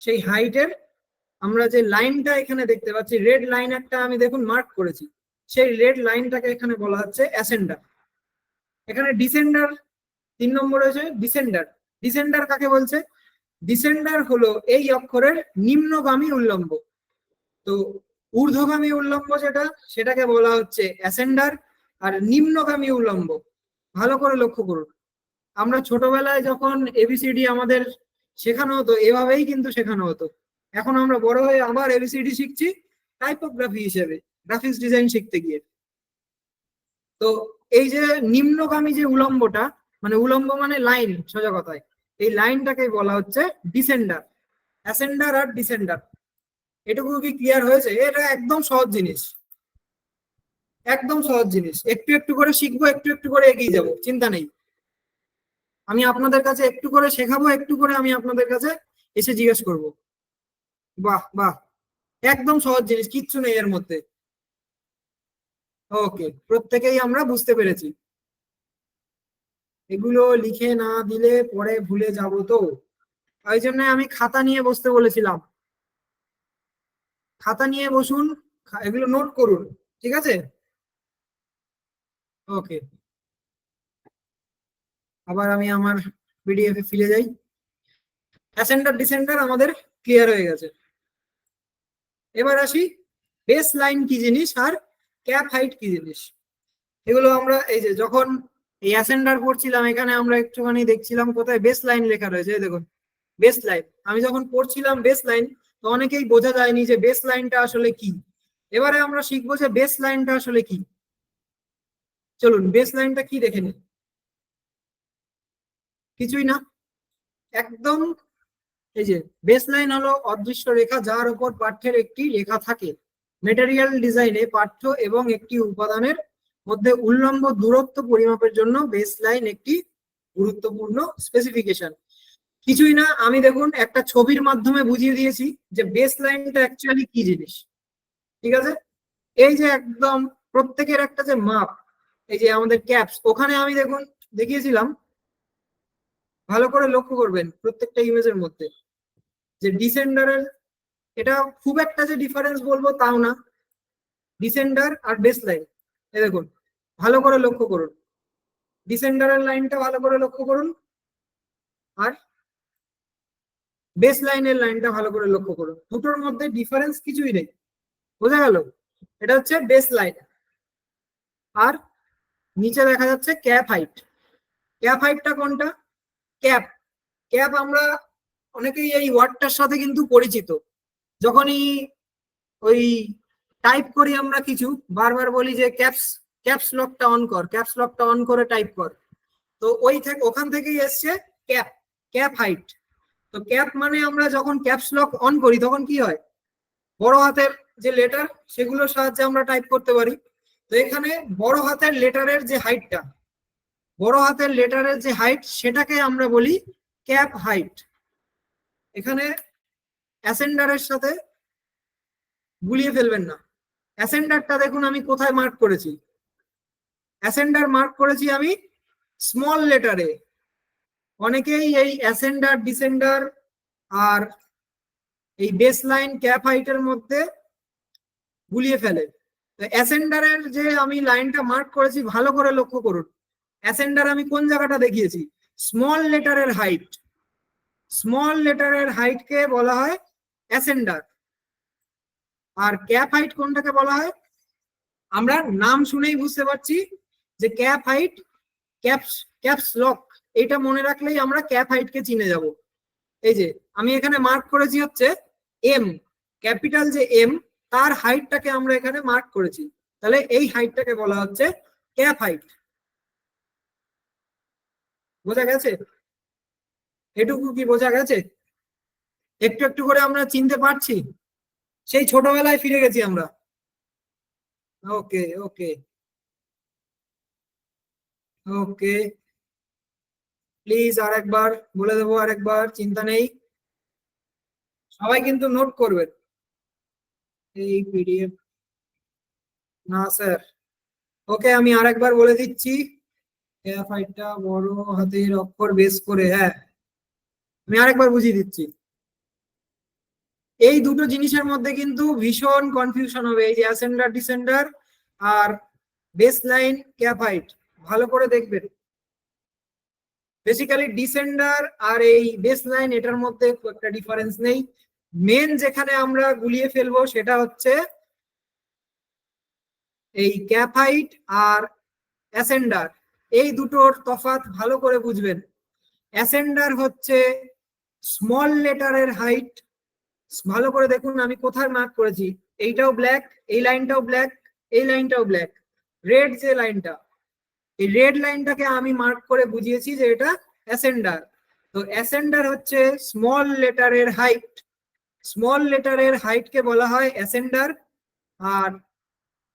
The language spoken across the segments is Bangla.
সেই হাইটের আমরা যে লাইনটা এখানে দেখতে পাচ্ছি, রেড লাইন একটা আমি দেখুন মার্ক করেছি, সেই রেড লাইনটাকে এখানে বলা হচ্ছে অ্যাসেন্ডার। এখানে ডিসেন্ডার 3 নম্বর হয়েছে ডিসেন্ডার। ডিসেন্ডার কাকে বলছে? ডিসেন্ডার হলো এই অক্ষরের নিম্নগামী উল্লম্ব। তো ঊর্ধ্বগামী উল্লম্ব যেটা, সেটাকে বলা হচ্ছে অ্যাসেন্ডার, আর নিম্নগামী উল্লম্ব, ভালো করে লক্ষ্য করুন, আমরা ছোটবেলায় যখন এবিসিডি আমাদের শেখানো হতো এভাবেই কিন্তু শেখানো হতো। এখন আমরা বড় হয়ে আবার এবিসিডি শিখছি টাইপোগ্রাফি হিসেবে, গ্রাফিক্স ডিজাইন শিখতে গিয়ে। তো এই যে নিম্নগামী যে উলম্বটা, মানে উলম্ব মানে লাইন, সোজা কথায় এই লাইনটাকে বলা হচ্ছে ডিসেন্ডার। অ্যাসেন্ডার আর ডিসেন্ডার, এটুকু কি ক্লিয়ার হয়েছে? এটা একদম সহজ জিনিস, একদম সহজ জিনিস, একটু একটু করে শিখবো, একটু একটু করে এগিয়ে যাবো, চিন্তা নেই। আমি আপনাদের কাছে একটু করে শেখাবো, একটু করে আমি আপনাদের কাছে এসে জিজ্ঞেস করব। বাহ বাহ, একদম সহজ জিনিস, কিচ্ছু নেই এর মধ্যে। ওকে, প্রত্যেকেই আমরা বুঝতে পেরেছি। এগুলো লিখে না দিলে পরে ভুলে যাব তো, ওই জন্য আমি খাতা নিয়ে বসতে বলেছিলাম। খাতা নিয়ে বসুন, এগুলো নোট করুন, ঠিক আছে? ওকে, আবার আমি আমার পিডিএফ এ ফিরে যাই। অ্যাসেন্ডার ডিসেন্ডার আমাদের ক্লিয়ার হয়ে গেছে। এবার আসি বেস লাইন কি জিনিস আর ক্যাপ হাইট কি জিনিস। এগুলো আমরা এই যে যখন এই অ্যাসেন্ডার পড়ছিলাম, এখানে আমরা একটুখানি দেখছিলাম কোথায় বেস লাইন লেখা রয়েছে, দেখুন বেস লাইন। আমি যখন পড়ছিলাম বেস লাইন, তো অনেকেই বোঝা যায়নি যে বেস লাইনটা আসলে কি। এবারে আমরা শিখবো যে বেস লাইনটা আসলে কি। চলুন বেস লাইনটা কি দেখে নিই। কিছুই না, একদম এই যে বেস লাইন হলো অদৃশ্য রেখা যার উপর পাঠ্যের একটি রেখা থাকে। মেটেরিয়াল ডিজাইনে পাঠ্য এবং একটি উপাদানের মধ্যে উল্লম্ব দূরত্ব পরিমাপের জন্য বেস লাইন একটি গুরুত্বপূর্ণ স্পেসিফিকেশন। কিছুই না, আমি দেখুন একটা ছবির মাধ্যমে বুঝিয়ে দিয়েছি যে বেস লাইনটা অ্যাকচুয়ালি কি জিনিস, ঠিক আছে? এই যে একদম প্রত্যেকের একটা যে মাপ, এই যে আমাদের ক্যাপস, ওখানে আমি দেখুন দেখিয়েছিলাম, ভালো করে লক্ষ্য করবেন প্রত্যেকটা ইমেজের মধ্যে যে ডিসেন্ডারের, এটা খুব একটা যে ডিফারেন্স বলবো তাও না, ডিসেন্ডার আর বেস লাইন। এই দেখুন ভালো করে লক্ষ্য করুন, ডিসেন্ডারের লাইনটা ভালো করে লক্ষ্য করুন, আর বেস লাইনের লাইনটা ভালো করে লক্ষ্য করুন, দুটোর মধ্যে ডিফারেন্স কিছুই নেই। বোঝা গেল? এটা হচ্ছে বেস লাইন। আর নিচে দেখা যাচ্ছে ক্যাপ হাইট। ক্যাপ হাইটটা কোনটা? ক্যাপ। ক্যাপ আমরা অনেকেই এই ওয়ার্ডটার সাথে কিন্তু পরিচিত। যখনই ওই টাইপ করি আমরা কিছু, বারবার বলি যে ক্যাপস ক্যাপস লকটা অন কর, ক্যাপস লকটা অন করে টাইপ কর। তো ওই থেকে ওখান থেকেই এসছে ক্যাপ, ক্যাপ হাইট। তো ক্যাপ মানে আমরা যখন ক্যাপস লক অন করি তখন কি হয়, বড় হাতের যে লেটার সেগুলোর সাহায্যে আমরা টাইপ করতে পারি। তো এখানে বড় হাতের লেটারের যে হাইটটা, বড় হাতের লেটারের যে হাইট, সেটাকে আমরা বলি ক্যাপ হাইট। এখানে অ্যাসেন্ডারের সাথে গুলিয়ে ফেলবেন না। অ্যাসেন্ডারটা দেখুন আমি কোথায় মার্ক করেছি, অ্যাসেন্ডার মার্ক করেছি আমি স্মল লেটারে। অনেকেই এই অ্যাসেন্ডার ডিসেন্ডার আর এই বেস লাইন ক্যাপ হাইটের মধ্যে গুলিয়ে ফেলে। তো অ্যাসেন্ডারের যে আমি লাইনটা মার্ক করেছি ভালো করে লক্ষ্য করুন, অ্যাসেন্ডার আমি কোন জায়গাটা দেখিয়েছি, স্মল লেটারের হাইট। স্মল লেটারের হাইটকে বলা হয় অ্যাসেন্ডার। আর ক্যাপ হাইট কোনটাকে বলা হয়? আমরা নাম শুনেই বুঝতে পারছি যে cap height, caps caps lock, এটা মনে রাখলেই আমরা ক্যাপ হাইটকে চিনে যাব। এই যে আমি এখানে মার্ক করেছি হচ্ছে এম, ক্যাপিটাল যে এম, তার হাইটটাকে আমরা এখানে মার্ক করেছি, তাহলে এই হাইটটাকে বলা হচ্ছে ক্যাপ হাইট। বোঝা গেছে? এটুকু কি বোঝা গেছে? একটু একটু করে আমরা চিনতে পারছি, সেই ছোটবেলায় ফিরে গেছি আমরা। ওকে ওকে ওকে, প্লিজ আরেকবার বলে দেবো, আরেকবার, চিন্তা নেই, সবাই কিন্তু নোট করবেন। এই পিডিএফ না স্যার, ওকে আমি আরেকবার বলে দিচ্ছি, ফাইলটা বড় হাতের অক্ষর বেস করে, হ্যাঁ আমি আরেকবার বুঝিয়ে দিচ্ছি। এই দুটো জিনিসের মধ্যে কিন্তু ভীষণ কনফিউশন হবে, এই যে অ্যাসেন্ডার ডিসেন্ডার আর বেস লাইন ক্যাপ হাইট, ভালো করে দেখবেন। বেসিক্যালি ডিসেন্ডার আর এই বেস লাইন এটার মধ্যে খুব একটা ডিফারেন্স নেই। মেন যেখানে আমরা গুলিয়ে ফেলবো সেটা হচ্ছে এই ক্যাপ হাইট আর অ্যাসেন্ডার, এই দুটোর তফাৎ ভালো করে বুঝবেন। অ্যাসেন্ডার হচ্ছে স্মল লেটারের হাইট, ভালো করে দেখুন আমি কোথায় মার্ক করেছি, এইটাও ব্ল্যাক, এই লাইনটাও ব্ল্যাক, এই লাইনটাও ব্ল্যাক, রেড যে লাইনটা, এই রেড লাইনটাকে আমি মার্ক করে বুঝিয়েছি যে এটা অ্যাসেন্ডার। তো অ্যাসেন্ডার হচ্ছে স্মল লেটারের হাইট, স্মল লেটারের হাইটকে বলা হয় অ্যাসেন্ডার। আর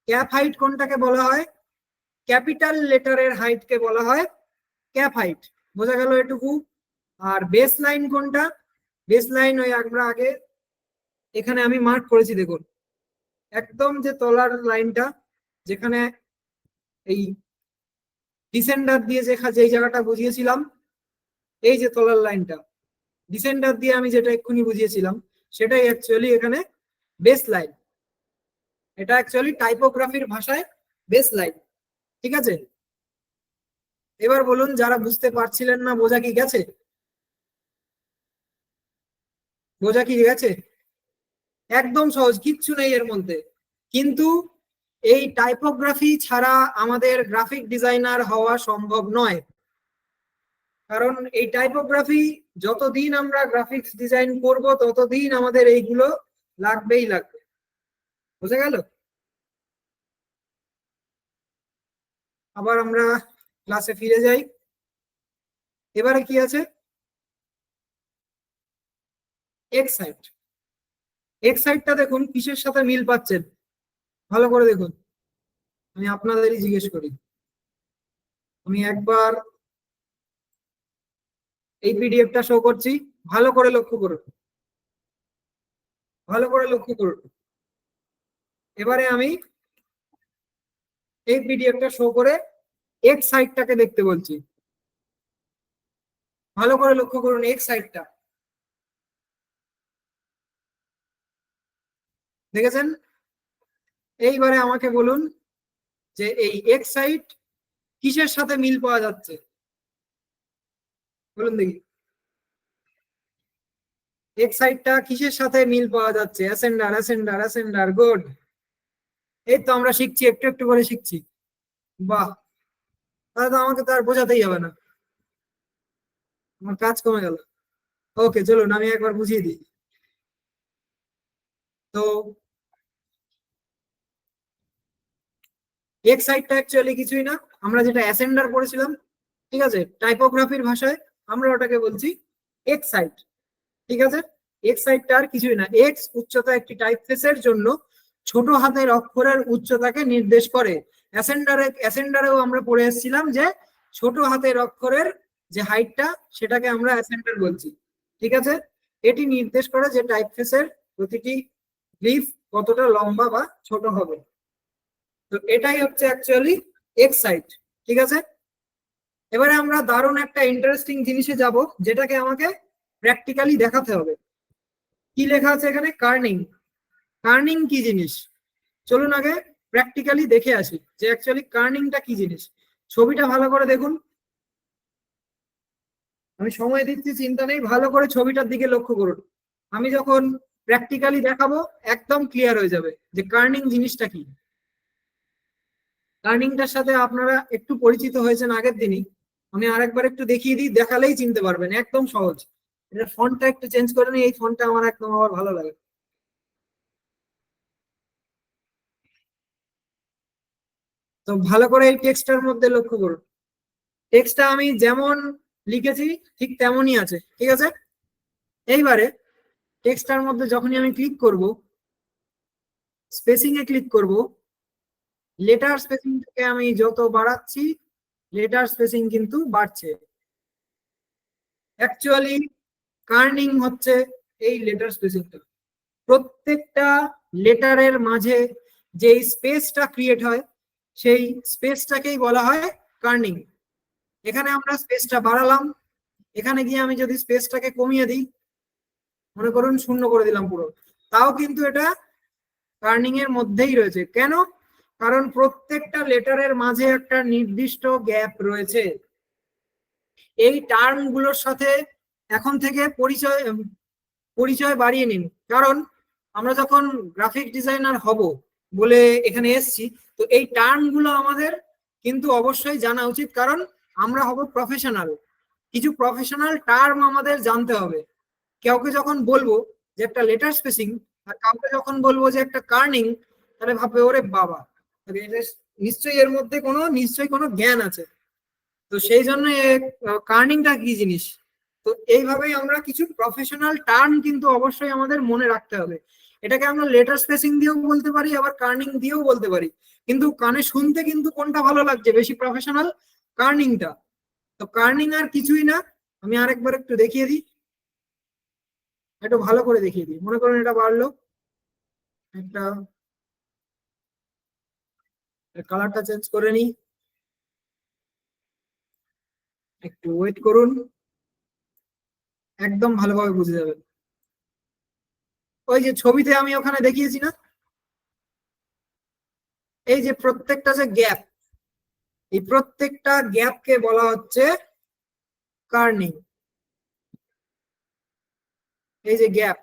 ক্যাপ হাইট কোনটাকে বলা হয়, ক্যাপিটাল লেটারের হাইটকে বলা হয় ক্যাপ হাইট, বোঝা গেল এটুকু। আর বেস লাইন কোনটা, বেস লাইন ওই আমরা আগে এখানে আমি মার্ক করেছি দেখুন, একদম যে তলার লাইনটা যেখানে এই ডিসেন্ডার দিয়ে যেই জায়গাটা বুঝিয়েছিলাম, এই যে তলার লাইনটা ডিসেন্ডার দিয়ে আমি যেটা এক্ষুনি বুঝিয়েছিলাম সেটাই অ্যাকচুয়ালি এখানে বেস লাইন, এটা অ্যাকচুয়ালি টাইপোগ্রাফির ভাষায় বেস লাইন, ঠিক আছে। এবার বলুন যারা বুঝতে পারছিলেন না, বোঝা কি গেছে, বোঝা কি গেছে? একদম সহজ, কিচ্ছু নেই এর মধ্যে। কিন্তু এই টাইপোগ্রাফি ছাড়া আমাদের গ্রাফিক ডিজাইনার হওয়া সম্ভব নয়, কারণ এই টাইপোগ্রাফি যতদিন আমরা গ্রাফিক্স ডিজাইন করব ততদিন আমাদের এইগুলো লাগবেই লাগবে, বুঝা গেল? আবার আমরা ক্লাসে ফিরে যাই। এবারে কি আছে, এক্স সাইড। এক্স সাইডটা দেখুন কিসের সাথে মিল পাচ্ছেন, ভালো করে দেখুন, আমি আপনাদেরই জিজ্ঞেস করি। আমি একবার এই পিডিএফটা শো করছি, ভালো করে লক্ষ্য করুন, ভালো করে লক্ষ্য করুন। এবারে আমি এই পিডিএফটা শো করে এক্স সাইডটাকে দেখতে বলছি, ভালো করে লক্ষ্য করুন এক্স সাইডটা, দেখেছেন? এইবারে আমাকে বলুন যে এই এক্স সাইড কিসের সাথে মিল পাওয়া যাচ্ছে, বলুন দেখি। এক্স সাইডটা কিসের সাথে মিল পাওয়া যাচ্ছে, অ্যাসেন্ডার অ্যাসেন্ডার অ্যাসেন্ডার, গুড। এই তো আমরা শিখছি, একটু একটু করে শিখছি, বাহ। তাহলে তো আমাকে তো আর বোঝাতেই হবে না, আমার কাজ কমে গেল। ওকে চলুন আমি একবার বুঝিয়ে দিই। তো এক্স সাইডটা অ্যাকচুয়ালি কিছুই না, আমরা যেটা অ্যাসেন্ডার পড়েছিলাম, ঠিক আছে, টাইপোগ্রাফির ভাষায় আমরা ওটাকে বলছি এক্স সাইড, ঠিক আছে। এক্স সাইডটা আর কিছুই না, এক্স উচ্চতা একটি টাইপফেসের জন্য ছোট হাতের অক্ষরের উচ্চতাকে নির্দেশ করে। অ্যাসেন্ডারেও আমরা পড়ে এসেছিলাম যে ছোট হাতের অক্ষরের যে হাইটটা সেটাকে আমরা অ্যাসেন্ডার বলছি, ঠিক আছে। এটি নির্দেশ করে যে টাইপফেসের প্রতিটি লিফ কতটা লম্বা বা ছোট হবে। তো এটাই হচ্ছে অ্যাকচুয়ালি এক্স সাইড, ঠিক আছে। এবারে আমরা দারুণ একটা ইন্টারেস্টিং জিনিসে যাব, যেটাকে আমাকে প্র্যাকটিক্যালি দেখাতে হবে। কি লেখা আছে এখানে, কার্নিং। কার্নিং কি জিনিস, চলুন আগে প্র্যাকটিক্যালি দেখে আসি যে অ্যাকচুয়ালি কার্নিংটা কি জিনিস। ছবিটা ভালো করে দেখুন, আমি সময় দিচ্ছি চিন্তা নেই, ভালো করে ছবিটার দিকে লক্ষ্য করুন। আমি যখন প্র্যাকটিক্যালি দেখাবো একদম ক্লিয়ার হয়ে যাবে যে কার্নিং জিনিসটা কি। কার্নিংটার সাথে আপনারা একটু পরিচিত হয়েছেন আগের দিনই, আমি আরেকবার একটু দেখিয়ে দিই, দেখালেই চিনতে পারবেন, একদম সহজ। এটা ফন্টটা একটু চেঞ্জ করে নিই, এই ফন্টটা আমার একদম আমার ভালো লাগে। তো ভালো করে এই টেক্সটার মধ্যে লক্ষ্য করুন, টেক্সটটা আমি যেমন লিখেছি ঠিক তেমনই আছে, ঠিক আছে। এইবারে টেক্সটার মধ্যে যখনই আমি ক্লিক করব, স্পেসিং এ ক্লিক করব, লেটার স্পেসিংটাকে আমি যত বাড়াচ্ছি লেটার স্পেসিং কিন্তু বাড়ছে। অ্যাকচুয়ালি কার্নিং হচ্ছে এই লেটার স্পেসিংটা, প্রত্যেকটা লেটারের মাঝে যে স্পেসটা ক্রিয়েট হয় সেই স্পেসটাকেই বলা হয় কার্নিং। এখানে আমরা স্পেসটা বাড়ালাম, এখানে গিয়ে আমি যদি স্পেসটাকে কমিয়ে দিই, মনে করুন শূন্য করে দিলাম পুরো, তাও কিন্তু এটা কার্নিং এর মধ্যেই রয়েছে। কেন? কারণ প্রত্যেকটা লেটারের মাঝে একটা নির্দিষ্ট গ্যাপ রয়েছে। এই টার্ম গুলোর সাথে এখন থেকে পরিচয় বাড়িয়ে নিন, কারণ আমরা যখন গ্রাফিক ডিজাইনার হব বলে এখানে এসছি, তো এই টার্ম গুলো আমাদের কিন্তু অবশ্যই জানা উচিত, কারণ আমরা হব প্রফেশনাল। কিছু প্রফেশনাল টার্ম আমাদের জানতে হবে। কাউকে যখন বলবো যে একটা লেটার স্পেসিং, আর কাউকে যখন বলবো যে একটা কার্নিং, তাহলে ভাববে ওরে বাবা, নিশ্চয়ই এর মধ্যে নিশ্চয়ই কোনো জ্ঞান আছে। তো সেই জন্য কার্নিংটা কি জিনিস, তো এইভাবেই আমরা কিছু প্রফেশনাল টার্ম কিন্তু অবশ্যই আমাদের মনে রাখতে হবে। এটাকে আমরা লেটার স্পেসিং দিয়েও বলতে পারি, আবার কার্নিং দিয়েও বলতে পারি, কিন্তু কানে শুনতে কিন্তু কোনটা ভালো লাগছে বেশি? প্রফেশনাল কার্নিংটা। তো কার্নিং আর কিছুই না, আমি আরেকবার একটু দেখিয়ে দিই, একটু ভালো করে দেখিয়ে দিই। মনে করুন এটা বাড়লো, একটা কালারটা চেঞ্জ করে নিই, একটু ওয়েট করুন, একদম ভালোভাবে বুঝে যাবেন। ওই যে ছবিতে আমি ওখানে দেখিয়েছি না, এই যে প্রত্যেকটা যে গ্যাপ, এই প্রত্যেকটা গ্যাপকে বলা হচ্ছে কার্নিং। এই যে গ্যাপ,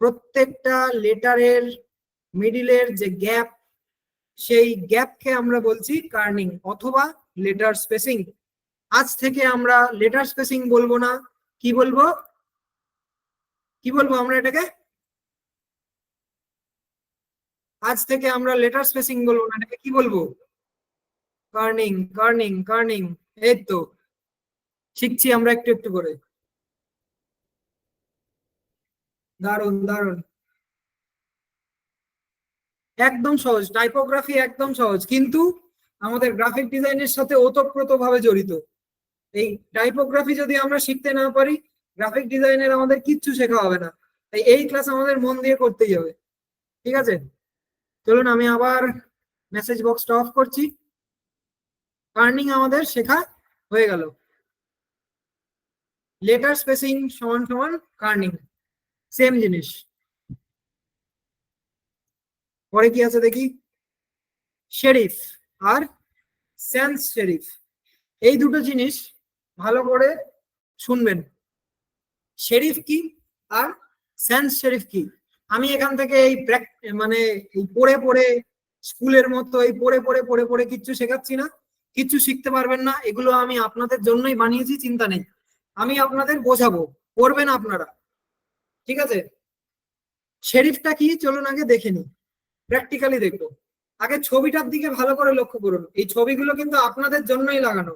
প্রত্যেকটা লেটারের মিডিলের যে গ্যাপ, সেই গ্যাপকে আমরা বলছি কার্নিং অথবা লেটার স্পেসিং। আজ থেকে আমরা লেটার স্পেসিং বলবো না, কি বলবো? কি বলবো আমরা এটাকে? আজ থেকে আমরা লেটার স্পেসিং বলবো না, এটাকে কি বলবো? কার্নিং, কার্নিং, কার্নিং। এই তো শিখছি আমরা একটু একটু করে। দারুন, দারুন। একদম সহজ, টাইপোগ্রাফি একদম সহজ, কিন্তু আমাদের গ্রাফিক ডিজাইনের সাথে ওতপ্রোত ভাবে জড়িত। এই টাইপোগ্রাফি যদি আমরা শিখতে না পারি, গ্রাফিক ডিজাইনের আমাদের কিচ্ছু শেখা হবে না। তাই এই ক্লাস আমাদের মন দিয়ে করতেই হবে। ঠিক আছে, চলুন আমি আবার মেসেজ বক্সটা অফ করছি। কার্নিং আমাদের শেখা হয়ে গেল। লেটার স্পেসিং সমান সমান কার্নিং, সেম জিনিস। পরে কি আছে দেখি? শেরিফ আর সেন্স শেরিফ, এই দুটো জিনিস ভালো করে শুনবেন। শেরিফ কি আর সেন্স শেরিফ কি? আমি এখান থেকে এই মানে এই পড়ে পড়ে স্কুলের মতো এই পড়ে পড়ে পড়ে পড়ে কিচ্ছু শেখাচ্ছি না, কিচ্ছু শিখতে পারবেন না। এগুলো আমি আপনাদের জন্যই বানিয়েছি, চিন্তা নেই। আমি আপনাদের বোঝাবো, করবেন আপনারা। ঠিক আছে, শেরিফটা কি চলুন আগে দেখে নিই, প্র্যাকটিক্যালি দেখবো। আগে ছবিটার দিকে ভালো করে লক্ষ্য করুন, এই ছবিগুলো কিন্তু আপনাদের জন্যই লাগানো।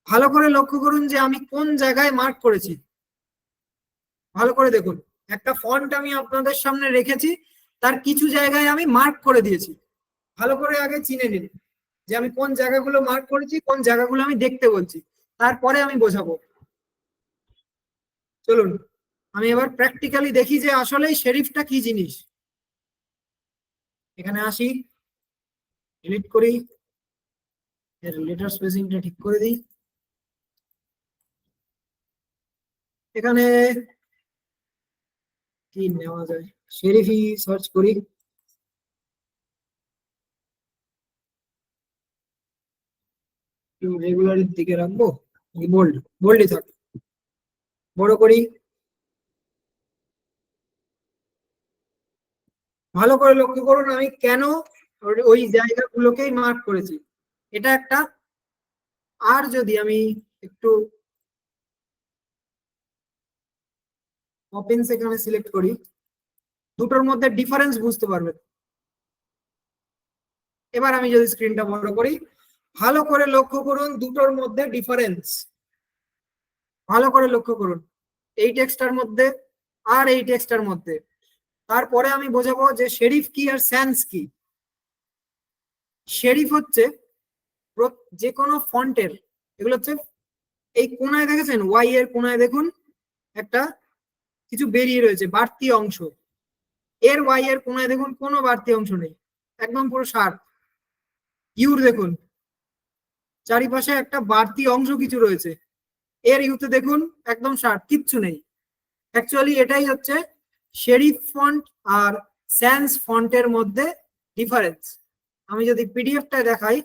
ভালো করে লক্ষ্য করুন যে আমি কোন জায়গায় মার্ক করেছি। ভালো করে দেখুন, একটা ফন্ট আমি আপনাদের সামনে রেখেছি, তার কিছু জায়গায় আমি মার্ক করে দিয়েছি। ভালো করে আগে চিনে নিন যে আমি কোন জায়গাগুলো মার্ক করেছি, কোন জায়গাগুলো আমি দেখতে বলছি, তারপরে আমি বোঝাবো। চলুন আমি এবার প্র্যাকটিক্যালি দেখি যে আসলে শেরিফটা কি জিনিস। এখানে আসি, ডিলিট করি, এর লেটার স্পেসিংটা ঠিক করে দিই। এখানে কি নেওয়া যায়, শেরিফই সার্চ করি। রেগুলারের দিকে রাখবো, বোল্ড, বোল্ডই থাক। বড় করি, ভালো করে লক্ষ্য করুন আমি কেন ওই জায়গাগুলোকেই মার্ক করেছি। এটা একটা, আর যদি আমি একটু ওপেন এখানে সিলেক্ট করি, দুটোর মধ্যে ডিফারেন্স বুঝতে পারবেন। এবার আমি যদি স্ক্রিনটা বড় করি, ভালো করে লক্ষ্য করুন দুটোর মধ্যে ডিফারেন্স। ভালো করে লক্ষ্য করুন এই টেক্সটার মধ্যে আর এই টেক্সটার মধ্যে। তারপরে আমি বোঝাবো যে শেরিফ কি আর স্যান্স কি। শেরিফ হচ্ছে যে কোনো ফন্টের, এগুলো হচ্ছে এই কোনায় দেখেছেন, ওয়াই এর কোনায় দেখুন একটা কিছু বেরিয়ে রয়েছে বাড়তি অংশ, এর ওয়াই এর কোনায় দেখুন কোনো বাড়তি অংশ নেই, একদম পুরো শার্প। ইউর দেখুন চারিপাশে একটা বাড়তি অংশ কিছু রয়েছে, এর ইউতে দেখুন একদম শার্প, কিচ্ছু নেই। অ্যাকচুয়ালি এটাই হচ্ছে শেরিফ ফন্ট আর স্যান্স ফন্টের মধ্যে ডিফারেন্স। আমি যদি পিডিএফটা দেখাই,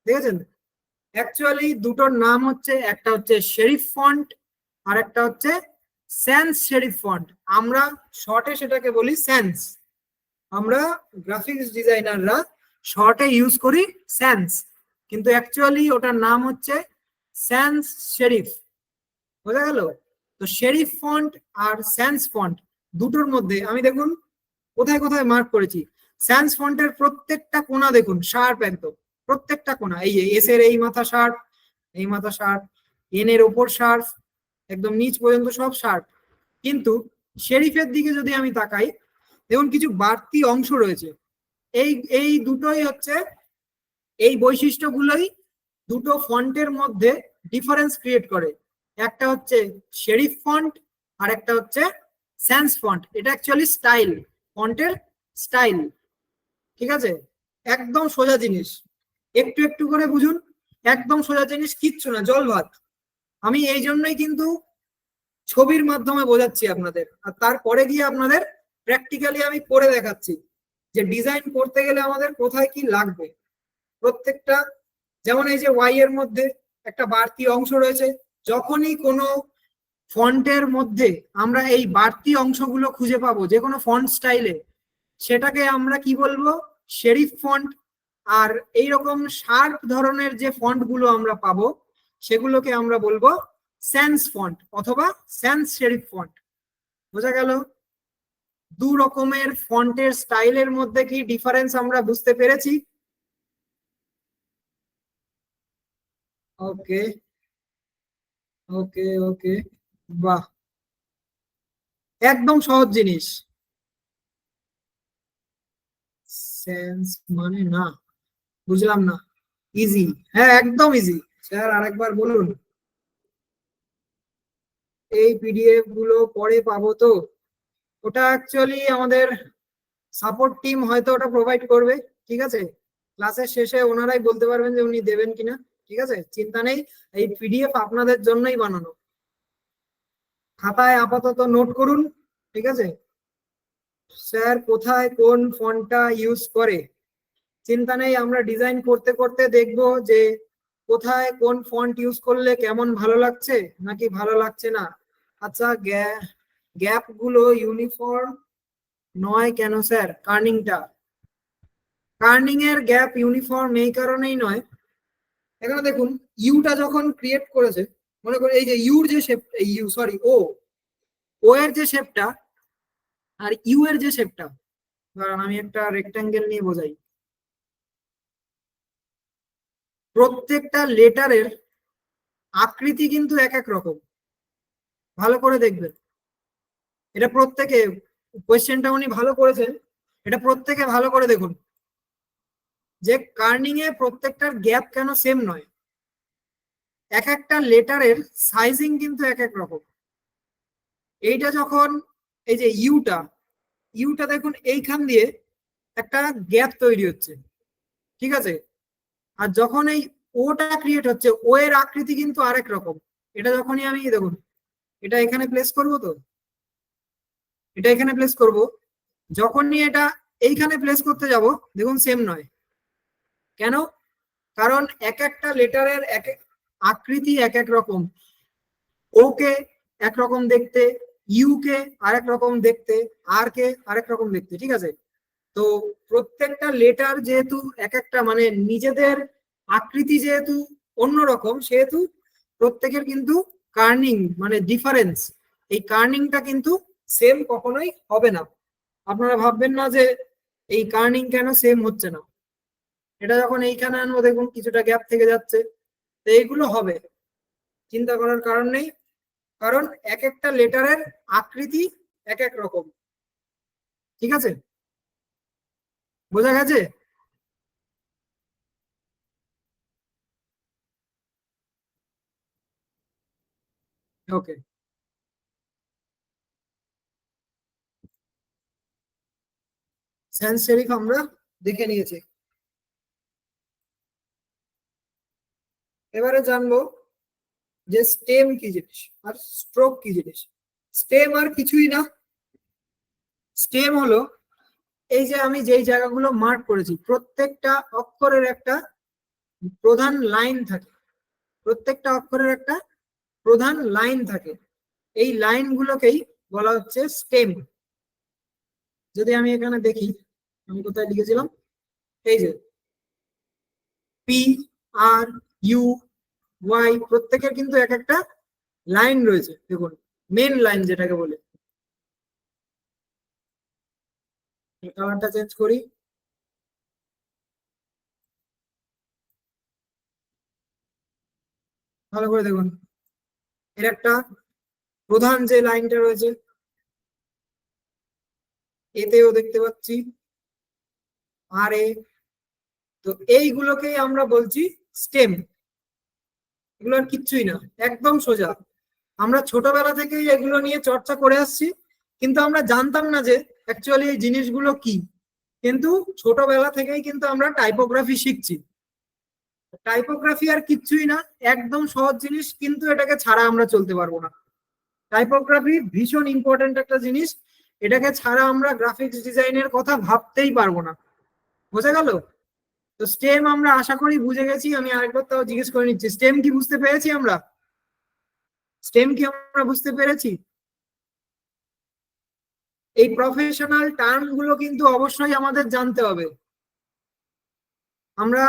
দেখেছেন অ্যাকচুয়ালি দুটোর নাম হচ্ছে, একটা হচ্ছে শেরিফ ফন্ট আর একটা হচ্ছে স্যান্স শেরিফ ফন্ট। আমরা শর্টে সেটাকে বলি স্যান্স। আমরা গ্রাফিক্স ডিজাইনাররা শর্টে ইউজ করি স্যান্স, কিন্তু অ্যাকচুয়ালি ওটার নাম হচ্ছে স্যান্স শেরিফ। বোঝা গেল? তো শেরিফ ফন্ট আর স্যান্স ফন্ট দুটোর মধ্যে আমি দেখুন কোথায় কোথায় মার্ক করেছি। স্যান্স ফন্টের প্রত্যেকটা কোণা দেখুন শার্প, একদম প্রত্যেকটা কোণা। এই যে এস এর এই মাথা শার্প, এই মাথা শার্প, এন এর ওপর শার্প, একদম নিচ পর্যন্ত সব শার্প। কিন্তু শেরিফের দিকে যদি আমি তাকাই, দেখুন কিছু বাড়তি অংশ রয়েছে। এই এই দুটোই হচ্ছে, এই বৈশিষ্ট্যগুলোই দুটো ফন্টের মধ্যে ডিফারেন্স ক্রিয়েট করে। একটা হচ্ছে শেরিফ ফন্ট আর একটা হচ্ছে স্যান্স ফন্ট। এটা অ্যাকচুয়ালি স্টাইল, ফন্টের স্টাইল। ঠিক আছে, একদম সোজা জিনিস, একটু একটু করে বুঝুন। একদম সোজা জিনিস, কিচ্ছু না, জল ভাত। আমি এই জন্যই কিন্তু ছবির মাধ্যমে বোঝাচ্ছি আপনাদের, আর তারপরে গিয়ে আপনাদের প্র্যাকটিক্যালি আমি করে দেখাচ্ছি যে ডিজাইন করতে গেলে আমাদের কোথায় কি লাগবে প্রত্যেকটা। যেমন এই যে ওয়াই এর মধ্যে একটা বাড়তি অংশ রয়েছে, যখনই কোনো ফন্টের মধ্যে আমরা এই বাড়তি অংশগুলো খুঁজে পাবো যে কোনো ফন্ট স্টাইলে, সেটাকে আমরা কি বলবো? Sheriff font. আর এইরকম শার্প ধরনের যে ফন্ট গুলো আমরা পাবো সেগুলোকে আমরা বলবো স্যান্স ফন্ট অথবা স্যান্স শেরিফ ফন্ট। বোঝা গেল? দু রকমের ফন্টের স্টাইলের মধ্যে কি ডিফারেন্স আমরা বুঝতে পেরেছি? ওকে ওকে ওকে, বাহ, একদম সহজ জিনিস। সেন্স মানে না, বুঝলাম না। ইজি? হ্যাঁ একদম ইজি। স্যার আরেকবার বলুন। এই পিডিএফ গুলো পরে পাবো তো? ওটা অ্যাকচুয়ালি আমাদের সাপোর্ট টিম হয়তো ওটা প্রোভাইড করবে। ঠিক আছে, ক্লাসের শেষে ওনারাই বলতে পারবেন যে উনি দেবেন কিনা। ঠিক আছে, চিন্তা নেই, এই পিডিএফ আপনাদের জন্যই বানানো। খাতায় আপাতত নোট করুন। ঠিক আছে, স্যার কোথায় কোন ফন্টটা ইউজ করে, চিন্তা নেই, আমরা ডিজাইন করতে করতে দেখবো যে কোথায় কোন ফন্ট ইউজ করলে কেমন ভালো লাগছে নাকি ভালো লাগছে না। আচ্ছা, গ্যাপ গুলো ইউনিফর্ম নয় কেন স্যার? কার্নিং এর গ্যাপ ইউনিফর্ম এই কারণেই নয়, এখানে দেখুন ইউটা যখন ক্রিয়েট করেছে, মনে করি এই যে ইউর যে শেপ, ইউ সরি ও, ও এর যে শেপটা আর ইউ এর যে শেপটা, কারণ আমি একটা রেক্টাঙ্গেল নিয়ে বোঝাই, প্রত্যেকটা লেটারের আকৃতি কিন্তু এক এক রকম। ভালো করে দেখবেন, এটা প্রত্যেকে, কোয়েশ্চেনটা উনি ভালো করেছেন, এটা প্রত্যেকে ভালো করে দেখুন যে কার্নিং এ প্রত্যেকটার গ্যাপ কেন সেম নয়। এক একটা লেটারের সাইজিং কিন্তু এক এক রকম। এইটা যখন, এই যে ইউটা, ইউটা দেখুন এইখান দিয়ে একটা গ্যাপ তৈরি হচ্ছে। ঠিক আছে, আর যখন এই ওটা ক্রিয়েট হচ্ছে, ও এর আকৃতি কিন্তু আরেক রকম। এটা যখনই আমি দেখুন, এটা এখানে প্লেস করব, তো এটা এখানে প্লেস করব, যখনই এটা এইখানে প্লেস করতে যাব, দেখুন সেম নয়। কেন? কারণ এক একটা লেটারের এক এক আকৃতি এক এক রকম। ও কে একরকম দেখতে, ইউ কে আরেক রকম দেখতে, আর কে আরেক রকম দেখতে। ঠিক আছে, তো প্রত্যেকটা লেটার যেহেতু এক একটা মানে নিজেদের আকৃতি যেহেতু অন্যরকম, সেহেতু প্রত্যেকের কিন্তু কার্নিং মানে ডিফারেন্স, এই কার্নিংটা কিন্তু সেম কখনোই হবে না। আপনারা ভাববেন না যে এই কার্নিং কেন সেম হচ্ছে না, এটা যখন এইখানে আনবো দেখুন কিছুটা গ্যাপ থেকে যাচ্ছে। তো এইগুলো হবে, চিন্তা করার কারণ নেই, কারণ এক একটা লেটারের আকৃতি এক এক রকম। ঠিক আছে, বোঝা গেছে? ওকে, স্যান্স সেরিফ আমরা দেখে নিয়েছি। এবারে জানবো যে স্টেম কি জিনিস আর স্ট্রোক কি জিনিস। স্টেম আর কিছুই না, স্টেম হলো এই যে আমি যেই জায়গাগুলো মার্ক করেছি প্রত্যেকটা অক্ষরের একটা প্রধান লাইন থাকে, প্রত্যেকটা অক্ষরের একটা প্রধান লাইন থাকে, এই লাইনগুলোকেই বলা হচ্ছে স্টেম। যদি আমি এখানে দেখি, আমি কোথায় লিখেছিলাম, এই যে পি আর ইউ ওয়াই প্রত্যেকের কিন্তু এক একটা লাইন রয়েছে, দেখুন মেন লাইন যেটাকে বলে। কালারটা চেঞ্জ করি, ভালো করে দেখুন এর একটা প্রধান যে লাইনটা রয়েছে, এতেও দেখতে পাচ্ছি আর এ, তো এইগুলোকেই আমরা বলছি স্টেম। এগুলো আর কিচ্ছুই না, একদম সোজা। আমরা ছোটবেলা থেকেই এগুলো নিয়ে চর্চা করে আসছি, কিন্তু আমরা জানতাম না যে অ্যাকচুয়ালি এই জিনিসগুলো কি। কিন্তু ছোটবেলা থেকেই কিন্তু আমরা টাইপোগ্রাফি শিখছি। টাইপোগ্রাফি আর কিচ্ছুই না, একদম সহজ জিনিস, কিন্তু এটাকে ছাড়া আমরা চলতে পারবো না। টাইপোগ্রাফি ভীষণ ইম্পর্টেন্ট একটা জিনিস, এটাকে ছাড়া আমরা গ্রাফিক্স ডিজাইনের কথা ভাবতেই পারবো না। বোঝা গেল? তো স্টেম আমরা আশা করি বুঝে গেছি। আমি আরেকবার তাও জিজ্ঞেস করে নিচ্ছি, স্টেম কি বুঝতে পেরেছি আমরা? স্টেম কি আমরা বুঝতে পেরেছি? এই প্রফেশনাল টার্ম গুলো কিন্তু অবশ্যই আমাদের জানতে হবে। আমরা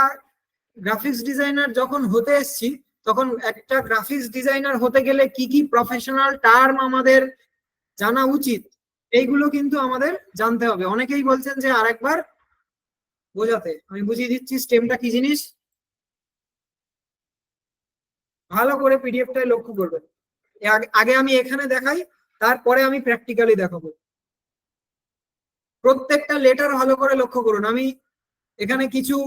গ্রাফিক্স ডিজাইনার যখন হতে এসছি, তখন একটা গ্রাফিক্স ডিজাইনার হতে গেলে কি কি প্রফেশনাল টার্ম আমাদের জানা উচিত, এইগুলো কিন্তু আমাদের জানতে হবে। অনেকেই বলছেন যে আরেকবার বোঝাতে, আমি বুঝিয়ে দিচ্ছি স্টেমটা কি জিনিস। ভালো করে পিডিএফটায় লক্ষ্য করবেন। আগে আমি এখানে দেখাই, তারপরে আমি প্র্যাকটিক্যালি দেখাবো। প্রত্যেকটা লেটার ভালো করে লক্ষ্য করুন। আমি এখানে কিছু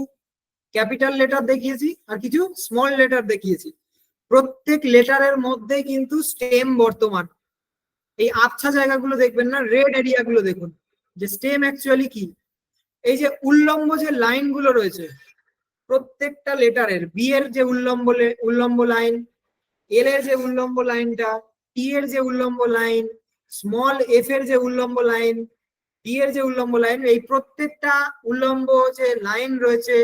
ক্যাপিটাল লেটার দেখিয়েছি আর কিছু স্মল লেটার দেখিয়েছি। প্রত্যেক লেটারের মধ্যে কিন্তু স্টেম বর্তমান। এই আবছা জায়গাগুলো দেখবেন না, রেড এরিয়া গুলো দেখুন যে স্টেম অ্যাকচুয়ালি কি। এই যে উল্লম্ব যে লাইন গুলো রয়েছে প্রত্যেকটা লেটারের, বি এর যে উল্লম্ব লাইন, এল এর যে উল্লম্ব লাইনটা, টি এর যে উল্লম্ব লাইন, স্মল এফ এর যে উল্লম্ব লাইন, ডি এর যে উল্লম্ব লাইন, এই প্রত্যেকটা উল্লম্ব যে লাইন রয়েছে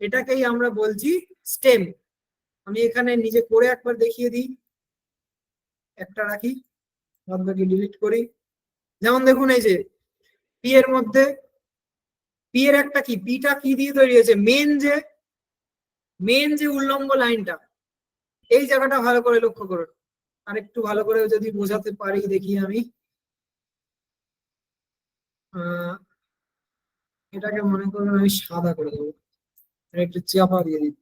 এটাকেই আমরা বলছি স্টেম। আমি এখানে নিজে করে একবার দেখিয়ে দিই, একটা রাখি, বাদবাকি ডিলিট করি। যেমন দেখুন এই যে পি এর মধ্যে, পি এর একটা কি, পিটা কি দিয়ে তৈরি হয়েছে, মেন যে উল্লম্ব লাইনটা, এই জায়গাটা ভালো করে লক্ষ্য করুন। আর একটু ভালো করে যদি বোঝাতে পারি দেখি আমি, এটাকে মনে করুন আমি সাদা করে দেবো, একটু চাপা দিয়ে দিই,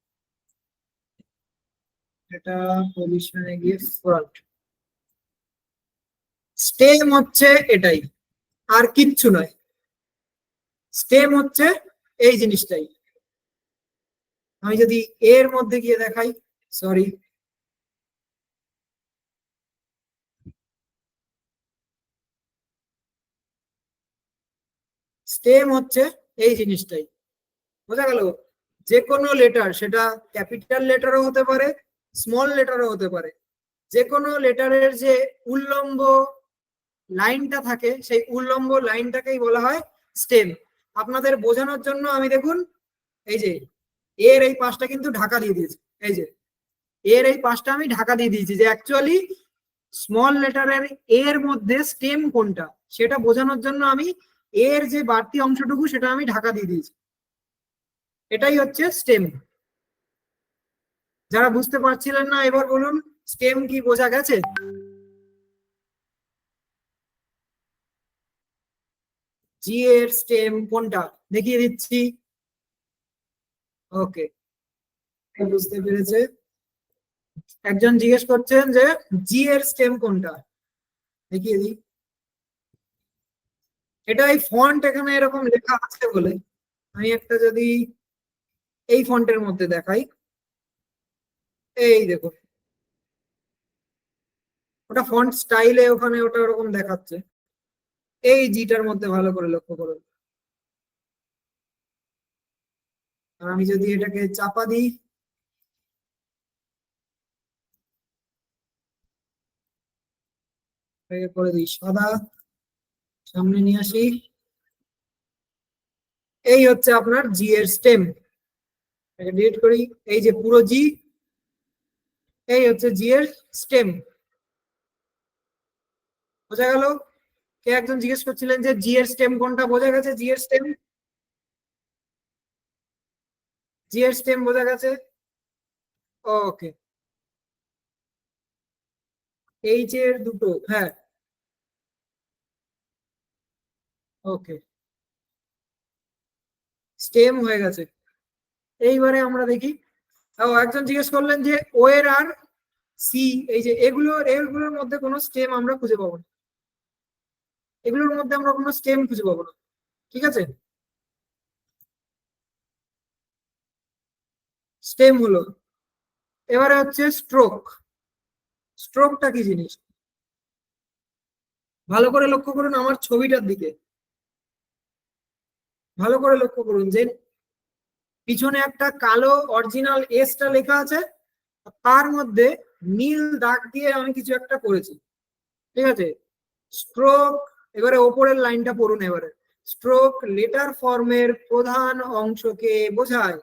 এটা পজিশনে গিয়ে ফ্রন্ট। স্টেম হচ্ছে এটাই, আর কিচ্ছু নয়। স্টেম হচ্ছে এই জিনিসটাই। আমি যদি এর মধ্যে গিয়ে দেখাই, সরি, স্টেম হচ্ছে এই জিনিসটাই। বোঝা গেল? যে কোনো লেটার, সেটা ক্যাপিটাল লেটারও হতে পারে, স্মল লেটারও হতে পারে, যে কোনো লেটারের যে উল্লম্ব লাইনটা থাকে সেই উল্লম্ব লাইনটাকেই বলা হয় স্টেম। আপনাদের বোঝানোর জন্য আমি দেখুন এই যে এর এই পাশটা কিন্তু ঢাকা দিয়ে দিয়েছি, এই যে এর এই পাশটা আমি ঢাকা দিয়ে দিয়েছি, যে অ্যাকচুয়ালি স্মল লেটারের এর মধ্যে স্টেম কোনটা সেটা বোঝানোর জন্য আমি এর যে বাড়তি অংশটুকু সেটা আমি ঢাকা দিয়ে দিয়েছি। এটাই হচ্ছে স্টেম। যারা বুঝতে পারছিলেন না এবার বলুন স্টেম কি, বোঝা গেছে? জি এর স্টেম কোনটা দেখিয়ে দিচ্ছি। ওকে, বুঝতে পেরেছে। একজন জিজ্ঞেস করছেন যে জি এর স্টেম কোনটা, দেখিয়ে দিই। এটা এই ফন্ট এখানে এরকম লেখা আছে বলে, আমি একটা যদি এই ফন্টের মধ্যে দেখাই, এই দেখুন ওটা ফন্ট স্টাইলে ওখানে ওটা ওরকম দেখাচ্ছে। এই জিটার মধ্যে ভালো করে লক্ষ্য করুন। আর আমি যদি এটাকে চাপা দিই, করে দিই সাদা, সামনে নিয়ে আসি। এই হচ্ছে আপনার জি এর স্টেম। ডিলিট করি। এই যে পুরো জি, এই হচ্ছে জি এর স্টেম। বোঝা গেল? কে একজন জিজ্ঞেস করছিলেন যে জি এর স্টেম কোনটা, বোঝা গেছে? জি এর স্টেম, জি এর স্টেম বোঝা গেছে? ওকে। এইচ এর দুটো, হ্যাঁ ওকে, স্টেম হয়ে গেছে। এইবারে আমরা দেখি। একজন জিজ্ঞেস করলেন যে ও এর আর সি, এই যে এগুলোর মধ্যে কোনো স্টেম আমরা খুঁজে পাবো না, এগুলোর মধ্যে আমরা কোনো স্টেম খুঁজে পাবো না। ঠিক আছে, স্টেম হলো। এবারে হচ্ছে স্ট্রোক। স্ট্রোকটা কি জিনিস? ভালো করে লক্ষ্য করুন আমার ছবিটার দিকে, ভালো করে লক্ষ্য করুন যে পিছনে একটা কালো অরিজিনাল এসটা লেখা আছে, তার মধ্যে নীল দাগ দিয়ে আমি কিছু একটা করেছি। ঠিক আছে, স্ট্রোক। এবারে ওপরের লাইনটা পড়ুন। এবারে স্ট্রোক লেটার ফর্মের প্রধান অংশকে বোঝায়।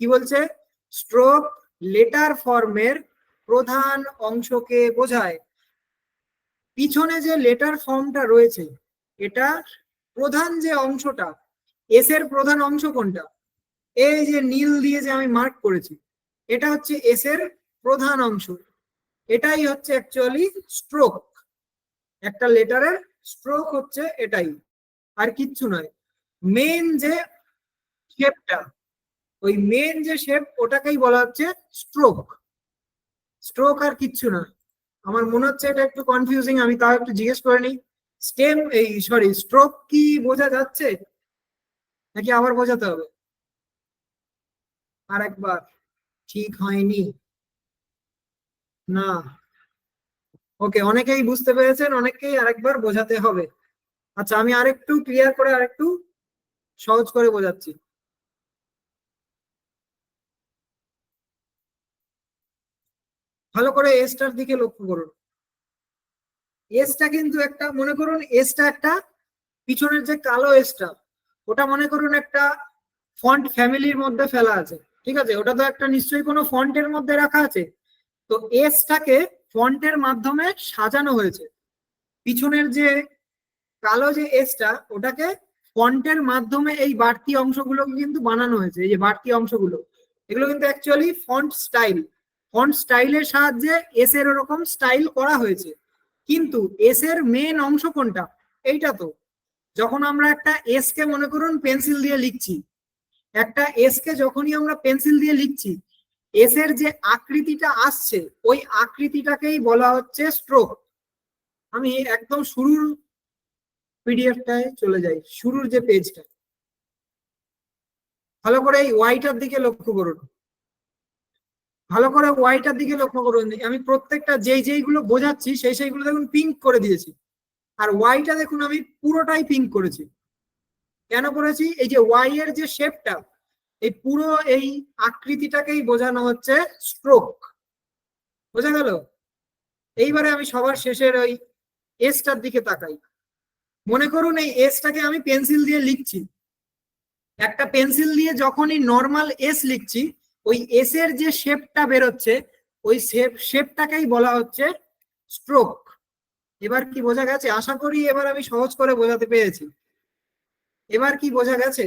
কি বলছে? স্ট্রোক লেটার ফর্মের প্রধান অংশকে বোঝায়। পিছনে যে লেটার ফর্মটা রয়েছে, এটা প্রধান যে অংশটা, এস এর প্রধান অংশ কোনটা? এই যে নীল দিয়ে যে আমি মার্ক করেছি, এটা হচ্ছে এস এর প্রধান অংশ। এটাই হচ্ছে অ্যাকচুয়ালি স্ট্রোক। একটা লেটারের স্ট্রোক হচ্ছে এটাই, আর কিচ্ছু নয়। মেন যে শেপটা, ওই মেন যে শেপ, ওটাকেই বলা হচ্ছে স্ট্রোক। স্ট্রোক আর কিচ্ছু না। আমার মনে হচ্ছে এটা একটু কনফিউজিং, আমি তাও একটু জিজ্ঞেস করে নিই। স্টেম, এই সরি, স্ট্রোক কি বোঝা যাচ্ছে নাকি আবার বোঝাতে হবে? আর একবার। ঠিক হয়নি না? ওকে, অনেকেই বুঝতে পেরেছেন, অনেকেই আরেকবার বোঝাতে হবে। আচ্ছা, আমি আরেকটু ক্লিয়ার করে আরেকটু সহজ করে বোঝাচ্ছি। ভালো করে এসটার দিকে লক্ষ্য করুন। এসটা কিন্তু একটা, মনে করুন এসটা একটা, পিছনের যে কালো এসটা, ওটা মনে করুন একটা ফন্ট ফ্যামিলির মধ্যে ফেলা আছে। ঠিক আছে, ওটা তো একটা নিশ্চয়ই কোনো ফন্টের মধ্যে রাখা আছে। তো এসটাকে ফন্টের মাধ্যমে সাজানো হয়েছে। পিছনের যে কালো যে এসটা, ওটাকে ফন্টের মাধ্যমে এই বাড়তি অংশগুলোকে কিন্তু বানানো হয়েছে। এই যে বাড়তি অংশগুলো, এগুলো কিন্তু অ্যাকচুয়ালি ফন্ট স্টাইল। ফন্ট স্টাইলের সাহায্যে এস এর ওরকম স্টাইল করা হয়েছে। কিন্তু এস এর মেন অংশ কোনটা? এইটা তো। যখন আমরা একটা এস কে মনে করুন পেন্সিল দিয়ে লিখছি, একটা এস কে যখনই আমরা পেন্সিল দিয়ে লিখছি, এস এর যে আকৃতিটা আসছে, ওই আকৃতিটাকেই বলা হচ্ছে স্ট্রোক। আমি একদম শুরুর পিডিএফটায় চলে যাই, শুরুর যে পেজটা। ভালো করে এই ওয়াইটার দিকে লক্ষ্য করুন, ভালো করে ওয়াইটার দিকে লক্ষ্য করুন। আমি প্রত্যেকটা যেইগুলো বোঝাচ্ছি সেইগুলো দেখুন পিঙ্ক করে দিয়েছি, আর ওয়াইটা দেখুন আমি পুরোটাই পিঙ্ক করেছি। কেন করেছি? এই যে ওয়াই এর যে শেপটা, এই পুরো এই আকৃতিটাকেই বোঝানো হচ্ছে স্ট্রোক। বোঝা গেল? এইবারে আমি সবার শেষের ওই এসটার দিকে তাকাই। মনে করুন এই এসটাকে আমি পেন্সিল দিয়ে লিখছি। একটা পেন্সিল দিয়ে যখনই নর্মাল এস লিখছি, ওই এস এর যে শেপটা বেরোচ্ছে, ওই শেপটাকেই বলা হচ্ছে স্ট্রোক। এবার কি বোঝা গেছে? আশা করি এবার আমি সহজ করে বোঝাতে পেরেছি। এবার কি বোঝা গেছে?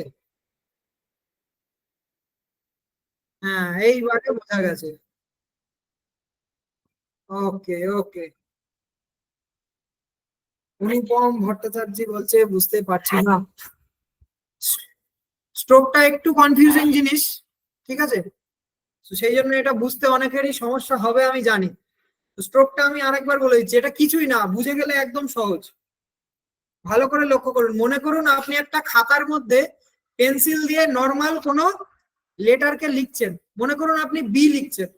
হ্যাঁ, এইবারে বোঝা গেছে। ওকে ওকে। অনুপম ভট্টাচার্য বলছে বুঝতে পারছি না। স্ট্রোকটা একটু কনফিউজিং জিনিস। ঠিক আছে, তো সেই জন্য এটা বুঝতে অনেকেরই সমস্যা হবে আমি জানি। স্ট্রোকটা আমি আরেকবার বলে দিচ্ছি, এটা কিছুই না, বুঝে গেলে একদম সহজ। ভালো করে লক্ষ্য করুন। মনে করুন আপনি একটা খাতার মধ্যে পেন্সিল দিয়ে নর্মাল কোনো লেটারকে লিখছেন। মনে করুন আপনি বি লিখছেন।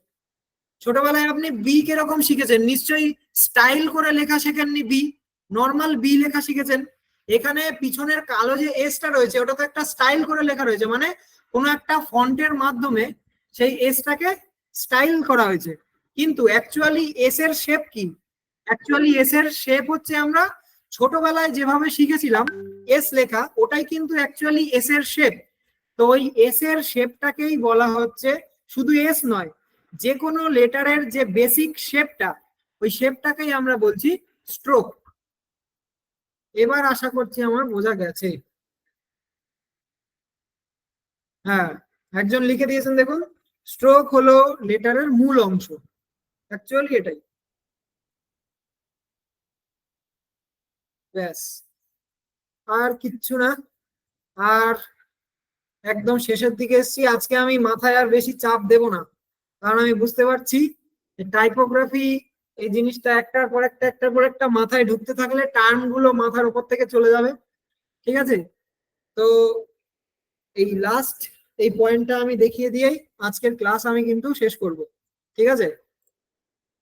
ছোটবেলায় আপনি বি কিরকম শিখেছেন? নিশ্চয়ই স্টাইল করে লেখা শেখেননি, বি নর্মাল বি লেখা শিখেছেন। এখানে পিছনের কালো যে এসটা রয়েছে, ওটা তো একটা স্টাইল করে লেখা রয়েছে, মানে কোনো একটা ফন্টের মাধ্যমে সেই এসটাকে স্টাইল করা হয়েছে। কিন্তু অ্যাকচুয়ালি এস এর শেপ কি? অ্যাকচুয়ালি এস এর শেপ হচ্ছে আমরা ছোটবেলায় যেভাবে শিখেছিলাম এস লেখা, ওটাই কিন্তু অ্যাকচুয়ালি এস এর শেপ। তো ওই এস এর শেপটাকেই বলা হচ্ছে, শুধু এস নয়, যে কোনো লেটারের যে বেসিক শেপটা, ওই শেপটাকেই আমরা বলছি স্ট্রোক। এবার আশা করছি আমার বোঝা গেছে। হ্যাঁ, একজন লিখে দিয়েছেন দেখুন, স্ট্রোক হলো লেটারের মূল অংশ। অ্যাকচুয়ালি এটাই। ব্যাস, আর কিচ্ছু না। আর একদম শেষের দিকে এসেছি। আজকে আমি মাথায় আর বেশি চাপ দেব না, কারণ আমি বুঝতে পারছি যে টাইপোগ্রাফি এই জিনিসটা একটার পর একটা একটার পর একটা মাথায় ঢুকতে থাকলে টার্ম গুলো মাথার উপর থেকে চলে যাবে। ঠিক আছে, তো এই লাস্ট এই পয়েন্টটা আমি দেখিয়ে দিয়েই আজকের ক্লাস আমি কিন্তু শেষ করব। ঠিক আছে,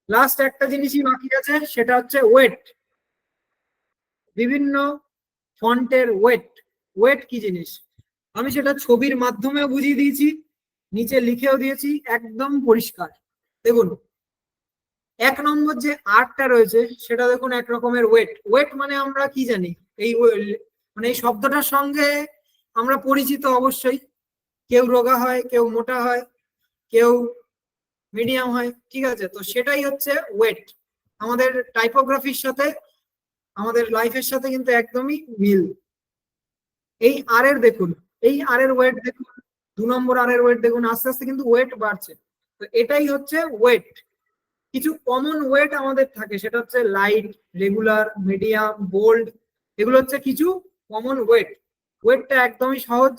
লাস্ট একটা জিনিসই বাকি আছে, সেটা হচ্ছে ওয়েট। বিভিন্ন ফন্টের ওয়েট। ওয়েট কি জিনিস আমি সেটা ছবির মাধ্যমেও বুঝিয়ে দিয়েছি, নিচে লিখেও দিয়েছি, একদম পরিষ্কার। দেখুন, 1 নম্বর যে আর্টটা রয়েছে সেটা দেখুন এক রকমের ওয়েট। ওয়েট মানে আমরা কি জানি, এই মানে এই শব্দটার সঙ্গে আমরা পরিচিত অবশ্যই। কেউ রোগা হয়, কেউ মোটা হয়, কেউ মিডিয়াম হয়। ঠিক আছে, তো সেটাই হচ্ছে ওয়েট। আমাদের টাইপোগ্রাফির সাথে, আমাদের লাইফের সাথে কিন্তু একদমই মিল। এই আর এর দেখুন, এই আর এর ওয়েট দেখুন, 2 নম্বর আর এর ওয়েট দেখুন, আস্তে আস্তে কিন্তু ওয়েট বাড়ছে। তো এটাই হচ্ছে ওয়েট। কিছু কমন ওয়েট আমাদের থাকে, সেটা হচ্ছে লাইট, রেগুলার, মিডিয়াম, বোল্ড। এগুলো হচ্ছে কিছু কমন ওয়েট। ওয়েটটা একদমই সহজ,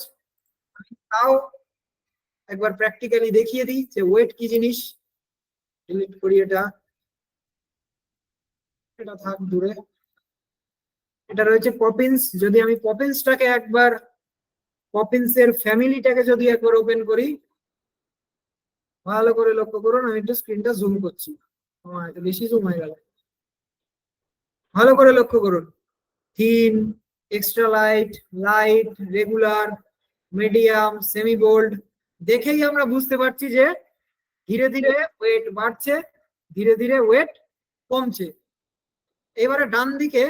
তাও একবার প্র্যাকটিক্যালি দেখিয়ে দিই যে ওয়েট কি জিনিস। ডিলিট করি এটা, এটা থাক দূরে। এটা রয়েছে পপিন্স। যদি আমি পপিন্সটাকে একবার, পপিন্স এর ফ্যামিলিটাকে যদি একবার ওপেন করি, ভালো করে লক্ষ্য করুন। আমি একটু স্ক্রিনটা জুম করছি, এটা বেশি জুম হয়ে গেল। ভালো করে লক্ষ্য করুন, thin, extra light, light, regular, medium, semi bold. দেখেই আমরা বুঝতে পারছি যে ধীরে ধীরে ওয়েট বাড়ছে, ধীরে ধীরে ওয়েট কমছে। এবারে ডান দিকে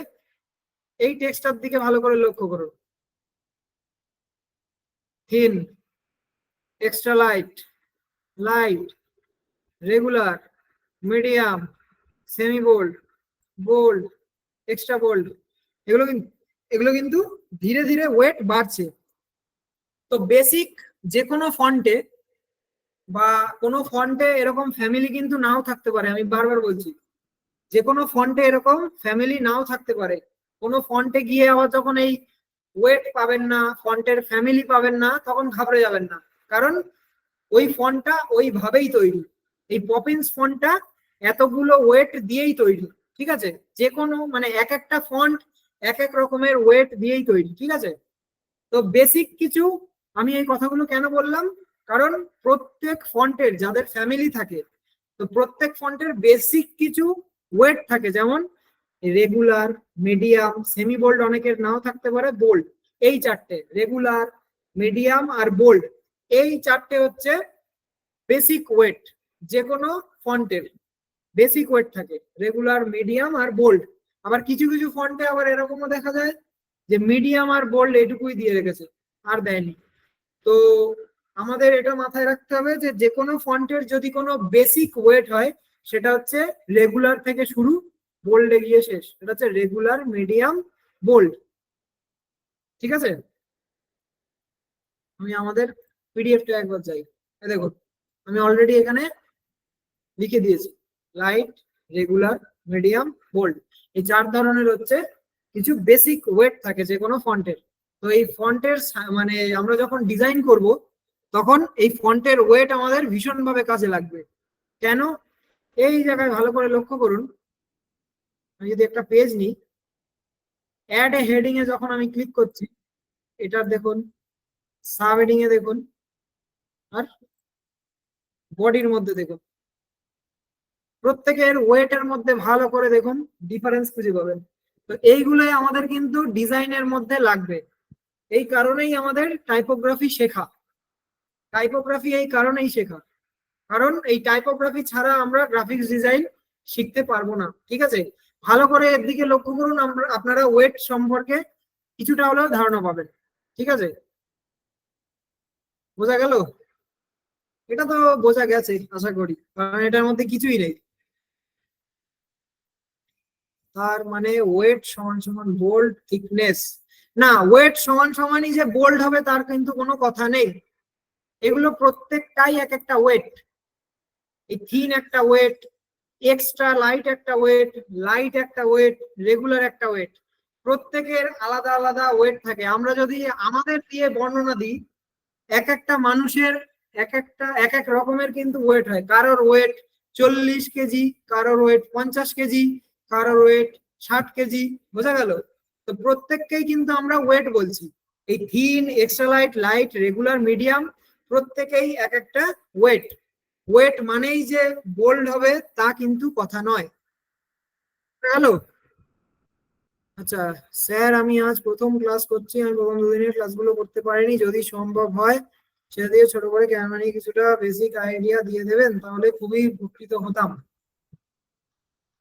এই টেক্সটার দিকে ভালো করে লক্ষ্য করুন, thin, extra light, light, regular, medium, semi bold, bold, extra bold. এগুলো কিন্তু ধীরে ধীরে ওয়েট বাড়ছে। তো বেসিক যে কোনো ফন্টে বা কোনো ফন্টে এরকম ফ্যামিলি কিন্তু নাও থাকতে পারে। আমি বারবার বলছি, যে কোনো ফন্টে এরকম ফ্যামিলি নাও থাকতে পারে। কোনো ফন্টে গিয়ে আবার যখন এই ওয়েট পাবেন না, ফন্টের ফ্যামিলি পাবেন না, তখন ঘাবড়ে যাবেন না। কারণ ওই ফন্টটা ওইভাবেই তৈরি। এই পপিন্স ফন্টটা এতগুলো ওয়েট দিয়েই তৈরি। ঠিক আছে, যে কোনো মানে এক একটা ফন্ট এক এক রকমের ওয়েট দিয়েই তৈরি। ঠিক আছে, তো বেসিক কিছু, আমি এই কথাগুলো কেন বললাম, কারণ প্রত্যেক ফন্টের যাদের ফ্যামিলি থাকে, তো প্রত্যেক ফন্টের বেসিক কিছু ওয়েট থাকে। যেমন রেগুলার, মিডিয়াম, সেমি বোল্ড, অনেকের নাও থাকতে পারে, বোল্ড। এই চারটে, রেগুলার, মিডিয়াম আর বোল্ড, এই চারটে হচ্ছে বেসিক ওয়েট। যে কোনো ফন্টের বেসিক ওয়েট থাকে রেগুলার, মিডিয়াম আর বোল্ড। আবার কিছু কিছু ফন্টে আবার এরকমও দেখা যায় যে মিডিয়াম আর বোল্ড এটুকুই দিয়ে রেখেছে, আর দেয়নি। তো আমাদের এটা মাথায় রাখতে হবে যে যে কোনো ফন্টের যদি কোনো বেসিক ওয়েট হয়, সেটা হচ্ছে রেগুলার থেকে শুরু, বোল্ডে গিয়ে শেষ। এটা হচ্ছে রেগুলার, মিডিয়াম, বোল্ড। ঠিক আছে, আমি আমাদের পিডিএফটা একবার যাই। দেখুন, আমি অলরেডি এখানে লিখে দিয়েছি, লাইট, রেগুলার, মিডিয়াম, বোল্ড। এই 4 ধরনের হচ্ছে কিছু বেসিক ওয়েট থাকে যে কোনো ফন্টের। তো এই ফন্টের মানে আমরা যখন ডিজাইন করব, তখন এই ফন্টের ওয়েট আমাদের ভীষণভাবে কাজে লাগবে। কেন, এই জায়গায় ভালো করে লক্ষ্য করুন। আমি যদি একটা পেজ নিই, অ্যাড এ হেডিং এ যখন আমি ক্লিক করছি, এটার দেখুন সাব হেডিং এ দেখুন, আর বডির মধ্যে দেখুন, প্রত্যেকের ওয়েটের মধ্যে ভালো করে দেখুন, ডিফারেন্স খুঁজে পাবেন। তো এইগুলোই আমাদের কিন্তু ডিজাইনের মধ্যে লাগবে। এই কারণেই আমাদের টাইপোগ্রাফি শেখা। টাইপোগ্রাফি এই কারণেই শেখা, কারণ এই টাইপোগ্রাফি ছাড়া আমরা গ্রাফিক্স ডিজাইন শিখতে পারবো না। ঠিক আছে, ভালো করে এর দিকে লক্ষ্য করুন, আপনারা ওয়েট সম্পর্কে কিছুটা হলেও ধারণা পাবেন। ঠিক আছে, বোঝা গেল? এটা তো বোঝা গেছে আশা করি, কারণ এটার মধ্যে কিছুই নেই। তার মানে ওয়েট সমান সমান বোল্ড থিকনেস, না ওয়েট সমান সমানই যে বোল্ড হবে তার কিন্তু কোনো কথা নেই। এগুলো প্রত্যেকটাই এক একটা ওয়েট। এই থিন একটা ওয়েট, এক্সট্রা লাইট একটা ওয়েট, লাইট একটা ওয়েট, রেগুলার একটা ওয়েট। প্রত্যেকের আলাদা আলাদা ওয়েট থাকে। আমরা যদি আমাদের দিয়ে বর্ণনা দিই, এক একটা মানুষের এক এক রকমের কিন্তু ওয়েট হয়। কারোর ওয়েট 40 কেজি, কারোর ওয়েট 50 কেজি, কারোর ওয়েট 60 কেজি। বোঝা গেল? তো প্রত্যেককেই কিন্তু আমরা ওয়েট বলছি। এই thin, extra light, light, regular, medium, প্রত্যেকেই এক একটা ওয়েট। ওয়েট মানেই যে বোল্ড হবে তা কিন্তু কথা নয়। গেল? আচ্ছা স্যার, আমি আজ প্রথম ক্লাস করছি, আমি প্রথম দুদিনের ক্লাসগুলো করতে পারিনি, যদি সম্ভব হয় সেটা দিয়ে ছোট করে ক্যামেরা নিয়ে কিছুটা বেসিক আইডিয়া দিয়ে দেবেন তাহলে খুবই উপকৃত হতাম।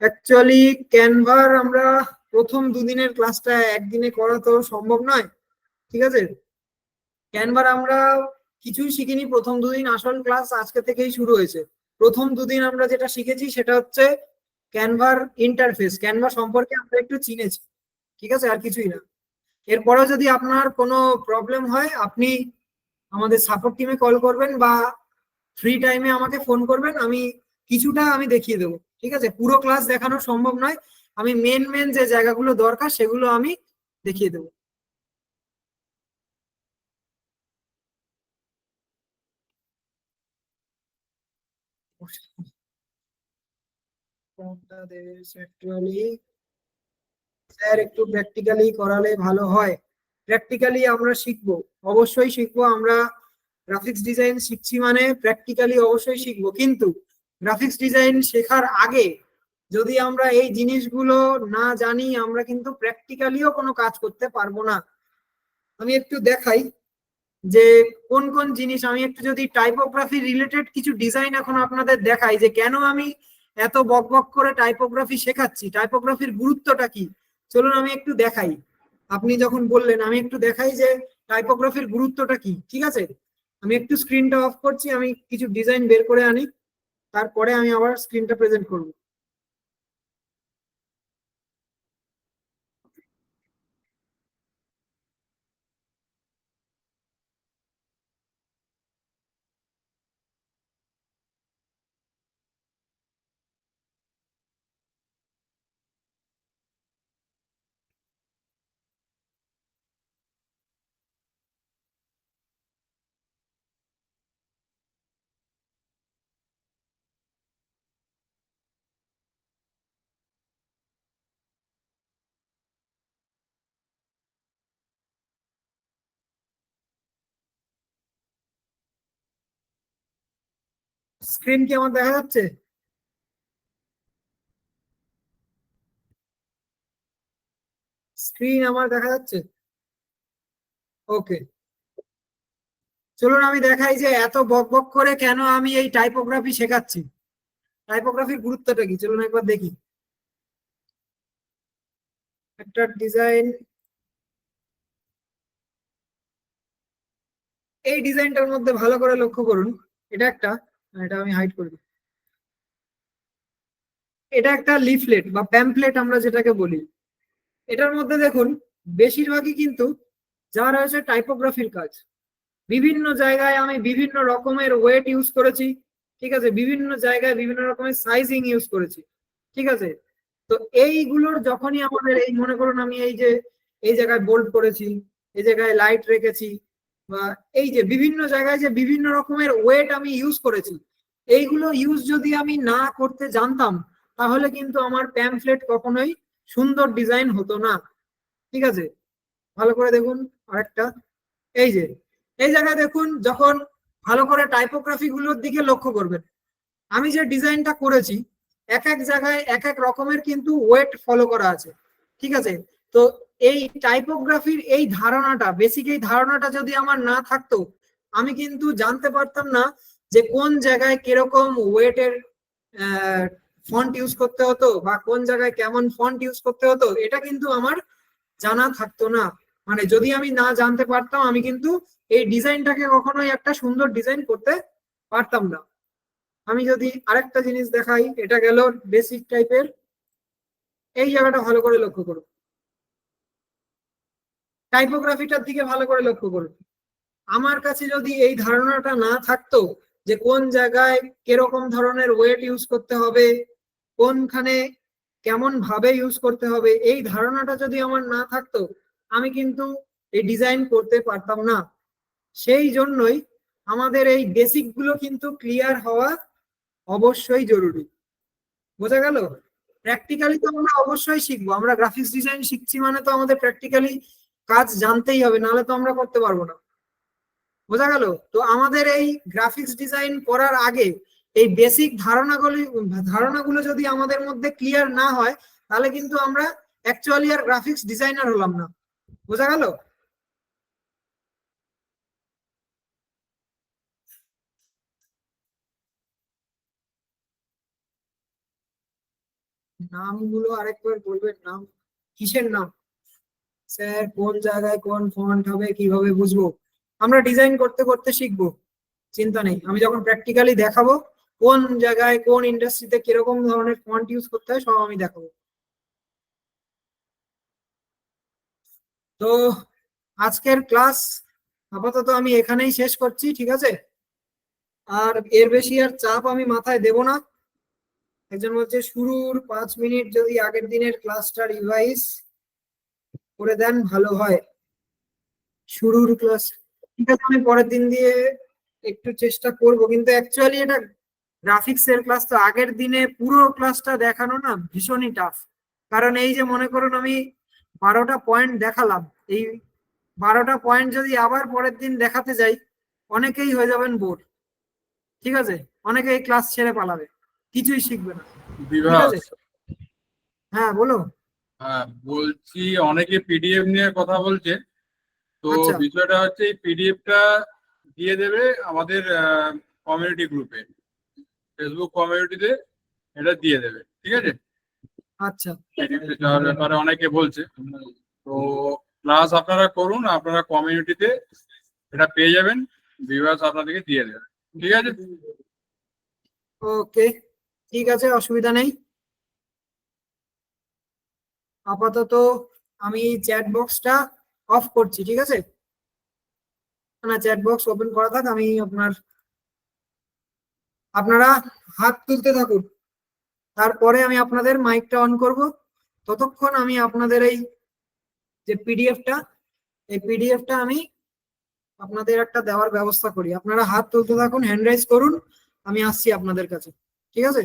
অ্যাকচুয়ালি ক্যানভার আমরা প্রথম দুদিনের ক্লাসটা একদিনে করা তো সম্ভব নয়। ঠিক আছে, ক্যানভার আমরা কিছুই শিখিনি প্রথম দুদিন, আসল ক্লাস আজকে থেকেই শুরু হয়েছে। প্রথম দুদিন আমরা যেটা শিখেছি সেটা হচ্ছে ক্যানভার ইন্টারফেস, ক্যানভা সম্পর্কে আমরা একটু চিনেছি। ঠিক আছে, আর কিছুই না। এরপরেও যদি আপনার কোনো প্রবলেম হয় আপনি আমাদের সাপোর্ট টিমে কল করবেন বা ফ্রি টাইমে আমাকে ফোন করবেন, আমি কিছুটা দেখিয়ে দেবো। ঠিক আছে, পুরো ক্লাস দেখানো সম্ভব নয়, আমি মেন মেন যে জায়গাগুলো দরকার সেগুলো আমি দেখিয়ে দেবো। অ্যাকচুয়ালি স্যার একটু প্র্যাকটিক্যালি করালে ভালো হয়। প্র্যাকটিক্যালি আমরা শিখবো, অবশ্যই শিখবো। আমরা গ্রাফিক্স ডিজাইন শিখছি মানে প্র্যাকটিক্যালি অবশ্যই শিখবো, কিন্তু গ্রাফিক্স ডিজাইন শেখার আগে যদি আমরা এই জিনিসগুলো না জানি আমরা কিন্তু প্র্যাকটিক্যালিও কোনো কাজ করতে পারবো না। আমি একটু দেখাই যে কোন কোন জিনিস, আমি একটু যদি টাইপোগ্রাফি রিলেটেড কিছু ডিজাইন এখন আপনাদের দেখাই যে কেন আমি এত বক বক করে টাইপোগ্রাফি শেখাচ্ছি, টাইপোগ্রাফির গুরুত্বটা কি। চলুন আমি একটু দেখাই, আপনি যখন বললেন আমি একটু দেখাই যে টাইপোগ্রাফির গুরুত্বটা কি। ঠিক আছে, আমি একটু স্ক্রিনটা অফ করছি, আমি কিছু ডিজাইন বের করে আনি, তারপরে আমি আবার স্ক্রিনটা প্রেজেন্ট করব। স্ক্রিন কি আমার দেখা যাচ্ছে? স্ক্রিন আমার দেখা যাচ্ছে? ওকে, চলুন আমি দেখাই যে এত বক বক করে কেন আমি এই টাইপোগ্রাফি শেখাচ্ছি, টাইপোগ্রাফির গুরুত্বটা কি। চলুন একবার দেখি একটা ডিজাইন। এই ডিজাইনটার মধ্যে ভালো করে লক্ষ্য করুন, এটা একটা, এটা আমি হাইড করে দিই। এটা একটা লিফলেট বা প্যাম্পলেট আমরা যেটাকে বলি। এটার মধ্যে দেখুন বেশিরভাগই কিন্তু যা রয়েছে টাইপোগ্রাফির কাজ। বিভিন্ন জায়গায় আমি বিভিন্ন রকমের ওয়েট ইউজ করেছি। ঠিক আছে, বিভিন্ন জায়গায় বিভিন্ন রকমের সাইজিং ইউজ করেছি। ঠিক আছে, তো এইগুলোর যখনই আমাদের এই মনে করুন আমি এই যে এই জায়গায় বোল্ড করেছি, এই জায়গায় লাইট রেখেছি, বা এই যে বিভিন্ন জায়গায় যে বিভিন্ন রকমের ওয়েট আমি ইউজ করেছি, এইগুলো ইউজ যদি আমি না করতে জানতাম তাহলে কিন্তু আমার প্যামফ্লেট কখনোই সুন্দর ডিজাইন হতো না। ঠিক আছে, ভালো করে দেখুন আরেকটা, এই যে এই জায়গায় দেখুন, যখন ভালো করে টাইপোগ্রাফি গুলোর দিকে লক্ষ্য করবেন, আমি যে ডিজাইনটা করেছি এক এক জায়গায় এক এক রকমের কিন্তু ওয়েট ফলো করা আছে। ঠিক আছে, তো এই টাইপোগ্রাফির এই ধারণাটা, বেসিক এই ধারণাটা যদি আমার না থাকতো আমি কিন্তু জানতে পারতাম না যে কোন জায়গায় কিরকম ওয়েটের ফন্ট ইউজ করতে হতো বা কোন জায়গায় কেমন ফন্ট ইউজ করতে হতো, এটা কিন্তু আমার জানা থাকতো না। মানে যদি আমি না জানতে পারতাম, আমি কিন্তু এই ডিজাইনটাকে কখনোই একটা সুন্দর ডিজাইন করতে পারতাম না। আমি যদি আরেকটা জিনিস দেখাই, এটা গেল বেসিক টাইপের। এই জায়গাটা ভালো করে লক্ষ্য করুন, টাইপোগ্রাফিটার দিকে ভালো করে লক্ষ্য করুন। আমার কাছে যদি এই ধারণাটা না থাকতো যে কোন জায়গায় কিরকম ধরনের ওয়েট ইউজ করতে হবে, কোনখানে কেমন ভাবে ইউজ করতে হবে, এই ধারণাটা যদি আমার না থাকতো, আমি কিন্তু এই ডিজাইন করতে পারতাম না। সেই জন্যই আমাদের এই বেসিক গুলো কিন্তু ক্লিয়ার হওয়া অবশ্যই জরুরি। বোঝা গেল? প্র্যাকটিক্যালি তো আমরা অবশ্যই শিখবো, আমরা গ্রাফিক্স ডিজাইন শিখছি মানে তো আমাদের প্র্যাকটিক্যালি কাজ জানতেই হবে, নাহলে তো আমরা করতে পারবো না। বোঝা গেল? তো আমাদের এই গ্রাফিক্স ডিজাইন করার আগে এই বেসিক ধারণাগুলো যদি আমাদের মধ্যে ক্লিয়ার না হয়, তাহলে কিন্তু আমরা অ্যাকচুয়ালি আর গ্রাফিক্স ডিজাইনার হলাম না। বোঝা গেল? নামগুলো আরেকবার বলবেন, নাম কিসের নাম? স্যার কোন জায়গায় কোন ফন্ট হবে কিভাবে বুঝবো? আমরা ডিজাইন করতে করতে শিখবো, চিন্তা নেই। আমি যখন প্র্যাকটিক্যালি দেখাবো কোন জায়গায় কোন ইন্ডাস্ট্রিতে কিরকম ধরনের ফন্ট ইউজ করতে হয়, সব আমি দেখাবো। তো আজকের ক্লাস আপাতত আমি এখানেই শেষ করছি, ঠিক আছে? আর এর বেশি আর চাপ আমি মাথায় দেব না। একজন বলছে শুরুর 5 মিনিট যদি আগের দিনের ক্লাসটা রিভাইজ করে দেন ভালো হয়। শুরুর ক্লাস, ঠিক আছে, আমি পরের দিন দিয়ে একটু চেষ্টা করব, কিন্তু অ্যাকচুয়ালি এটা গ্রাফিক্স এর ক্লাস, তো আগের দিনে পুরো ক্লাসটা দেখানো না ভীষণই টাফ। কারণ এই যে মনে করুন আমি 12টা পয়েন্ট দেখালাম, এই 12টা পয়েন্ট যদি আবার পরের দিন দেখাতে যাই, অনেকেই হয়ে যাবেন বোর। ঠিক আছে, অনেকে এই ক্লাস ছেড়ে পালাবে, কিছুই শিখবে না। ঠিক বিভাস, আছে, হ্যাঁ বলো। হ্যাঁ বলছি, অনেকে পিডিএফ নিয়ে কথা বলছে। তো আচ্ছা বিষয়টা হচ্ছে এই পিডিএফটা দিয়ে দেবে আমাদের কমিউনিটি গ্রুপে, ফেসবুক কমিউনিটিতে এটা দিয়ে দেবে, ঠিক আছে? আচ্ছা। পিডিএফটা দেওয়ার ব্যাপারে অনেকে বলছে। তো ক্লাস আপনারা করুন, আপনারা কমিউনিটিতে এটা পেয়ে যাবেন, বিভাস আপনাদেরকে দিয়ে দেবে, ঠিক আছে? ওকে, ঠিক আছে, অসুবিধা নেই। আপাতত আমি চ্যাট বক্সটা অফ করছি, ঠিক আছে? না, চ্যাট বক্স ওপেন করা থাক, আমি আপনারা হাত তুলতে থাকুন, তারপরে আমি আপনাদের মাইকটা অন করব। ততক্ষণ আমি আপনাদের এই যে পিডিএফটা, এই পিডিএফটা আমি আপনাদের একটা দেওয়ার ব্যবস্থা করি। আপনারা হাত তুলতে থাকুন, হ্যান্ড রাইজ করুন, আমি আসছি আপনাদের কাছে, ঠিক আছে?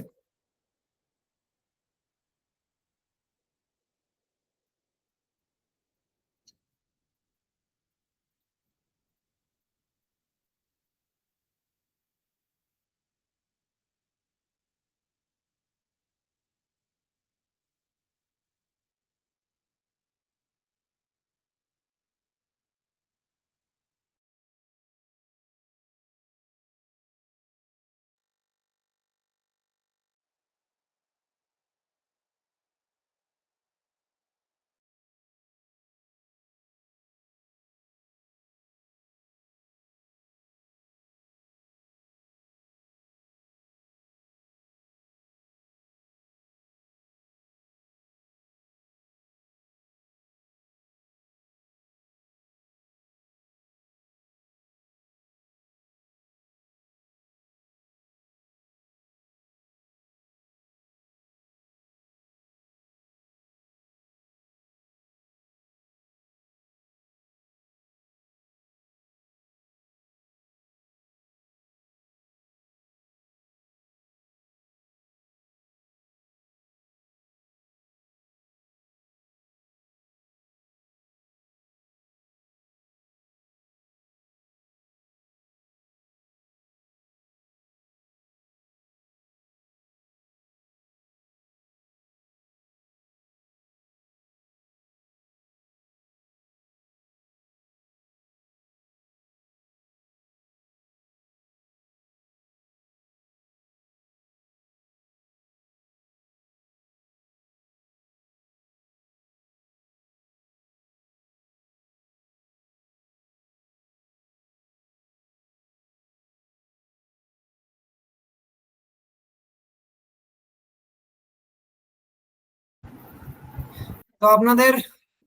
তো আপনাদের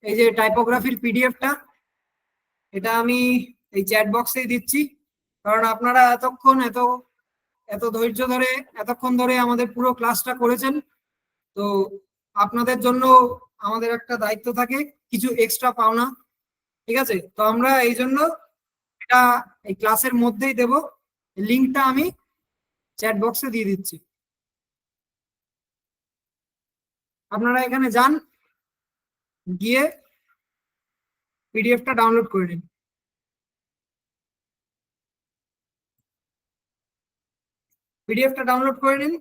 এই যে টাইপোগ্রাফির পিডিএফটা, এটা আমি এই চ্যাট বক্সেই দিচ্ছি, কারণ আপনারা এত ধৈর্য ধরে এতক্ষণ ধরে আমাদের পুরো ক্লাসটা করেছেন। তো আপনাদের জন্য আমাদের একটা দায়িত্ব থাকে, কিছু এক্সট্রা পাওনা। ঠিক আছে, তো আমরা এই জন্য এটা এই ক্লাসের মধ্যেই দেব। লিঙ্কটা আমি চ্যাট বক্সে দিয়ে দিচ্ছি, আপনারা এখানে যান, গিয়ে পিডিএফটা ডাউনলোড করে নিন। পিডিএফটা ডাউনলোড করে নিন।